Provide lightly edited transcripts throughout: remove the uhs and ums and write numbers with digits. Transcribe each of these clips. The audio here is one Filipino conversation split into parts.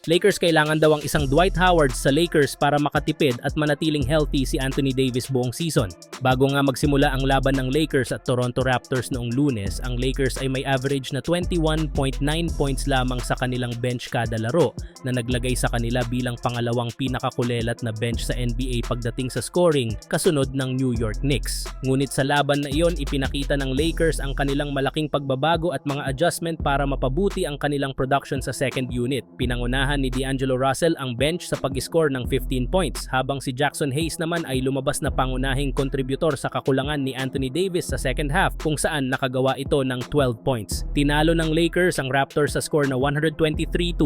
Lakers kailangan daw ang isang Dwight Howard sa Lakers para makatipid at manatiling healthy si Anthony Davis buong season. Bago nga magsimula ang laban ng Lakers at Toronto Raptors noong Lunes, ang Lakers ay may average na 21.9 points lamang sa kanilang bench kada laro na naglagay sa kanila bilang pangalawang pinakakulelat na bench sa NBA pagdating sa scoring, kasunod ng New York Knicks. Ngunit sa laban na iyon, ipinakita ng Lakers ang kanilang malaking pagbabago at mga adjustment para mapabuti ang kanilang production sa second unit. Pinangunahan ni D'Angelo Russell ang bench sa pag-score ng 15 points, habang si Jackson Hayes naman ay lumabas na pangunahing kontributor sa kakulangan ni Anthony Davis sa second half, kung saan nakagawa ito ng 12 points. Tinalo ng Lakers ang Raptors sa score na 123-103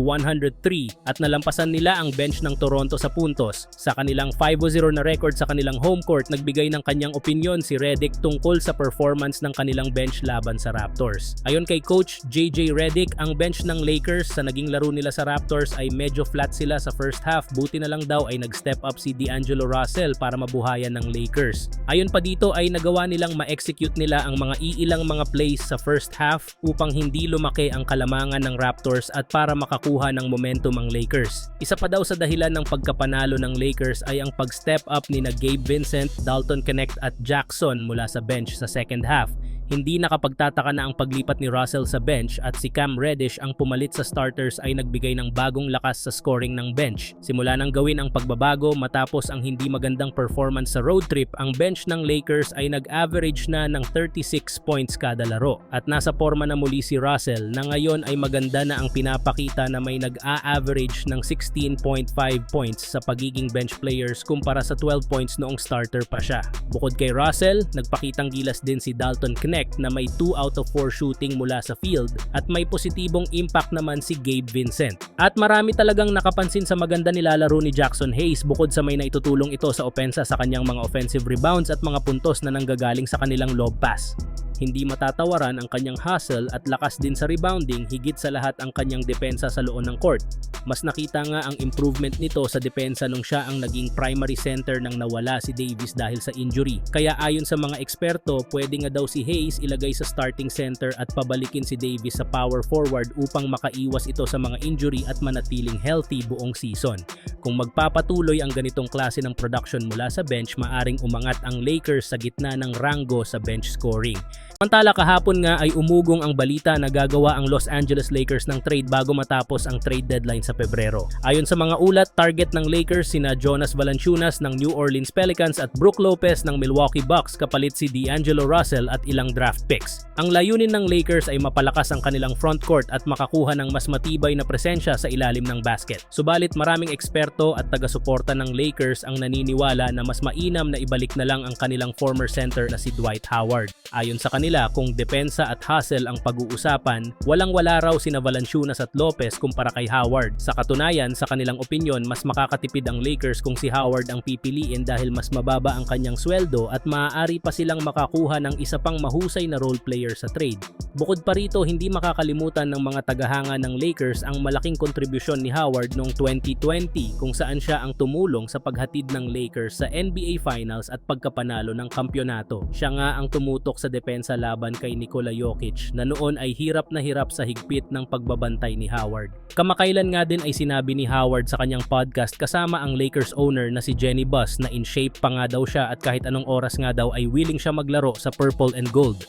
at nalampasan nila ang bench ng Toronto sa puntos. Sa kanilang 5-0 na record sa kanilang home court, nagbigay ng kanyang opinyon si Redick tungkol sa performance ng kanilang bench laban sa Raptors. Ayon kay Coach JJ Redick, ang bench ng Lakers sa naging laro nila sa Raptors ay medyo flat sila sa first half, buti na lang daw ay nag-step up si D'Angelo Russell para mabuhayan ng Lakers. Ayon pa dito ay nagawa nilang ma-execute nila ang mga iilang mga plays sa first half upang hindi lumaki ang kalamangan ng Raptors at para makakuha ng momentum ang Lakers. Isa pa daw sa dahilan ng pagkapanalo ng Lakers ay ang pag-step up ni na Gabe Vincent, Dalton Knecht at Jackson mula sa bench sa second half. Hindi nakapagtataka na ang paglipat ni Russell sa bench at si Cam Reddish ang pumalit sa starters ay nagbigay ng bagong lakas sa scoring ng bench. Simula nang gawin ang pagbabago matapos ang hindi magandang performance sa road trip, ang bench ng Lakers ay nag-average na ng 36 points kada laro. At nasa forma na muli si Russell na ngayon ay maganda na ang pinapakita na may nag-a-average ng 16.5 points sa pagiging bench players kumpara sa 12 points noong starter pa siya. Bukod kay Russell, nagpakitang gilas din si Dalton Knecht na may 2 out of 4 shooting mula sa field at may positibong impact naman si Gabe Vincent. At marami talagang nakapansin sa maganda nilalaro ni Jackson Hayes bukod sa may naitutulong ito sa opensa sa kanyang mga offensive rebounds at mga puntos na nanggagaling sa kanilang lob pass. Hindi matatawaran ang kanyang hustle at lakas din sa rebounding, higit sa lahat ang kanyang depensa sa loob ng court. Mas nakita nga ang improvement nito sa depensa nung siya ang naging primary center nang nawala si Davis dahil sa injury. Kaya ayon sa mga eksperto, pwede nga daw si Hayes ilagay sa starting center at pabalikin si Davis sa power forward upang makaiwas ito sa mga injury at manatiling healthy buong season. Kung magpapatuloy ang ganitong klase ng production mula sa bench, maaring umangat ang Lakers sa gitna ng ranggo sa bench scoring. Samantala kahapon nga ay umugong ang balita na gagawa ang Los Angeles Lakers ng trade bago matapos ang trade deadline sa Pebrero. Ayon sa mga ulat, target ng Lakers sina Jonas Valanciunas ng New Orleans Pelicans at Brook Lopez ng Milwaukee Bucks kapalit si D'Angelo Russell at ilang draft picks. Ang layunin ng Lakers ay mapalakas ang kanilang frontcourt at makakuha ng mas matibay na presensya sa ilalim ng basket. Subalit maraming eksperto at taga-suporta ng Lakers ang naniniwala na mas mainam na ibalik na lang ang kanilang former center na si Dwight Howard. Ayon sa kanila, kung depensa at hustle ang pag-uusapan, walang-wala raw sina Valanciunas at Lopez kumpara kay Howard. Sa katunayan, sa kanilang opinyon, mas makakatipid ang Lakers kung si Howard ang pipiliin dahil mas mababa ang kanyang sweldo at maaari pa silang makakuha ng isa pang mahusay na role player sa trade. Bukod pa rito, hindi makakalimutan ng mga tagahanga ng Lakers ang malaking kontribusyon ni Howard noong 2020 kung saan siya ang tumulong sa paghatid ng Lakers sa NBA Finals at pagkapanalo ng kampyonato. Siya nga ang tumutok sa depensa laban kay Nikola Jokic na noon ay hirap na hirap sa higpit ng pagbabantay ni Howard. Kamakailan nga din ay sinabi ni Howard sa kanyang podcast kasama ang Lakers owner na si Jenny Buss na in shape pa nga daw siya at kahit anong oras nga daw ay willing siya maglaro sa purple and gold.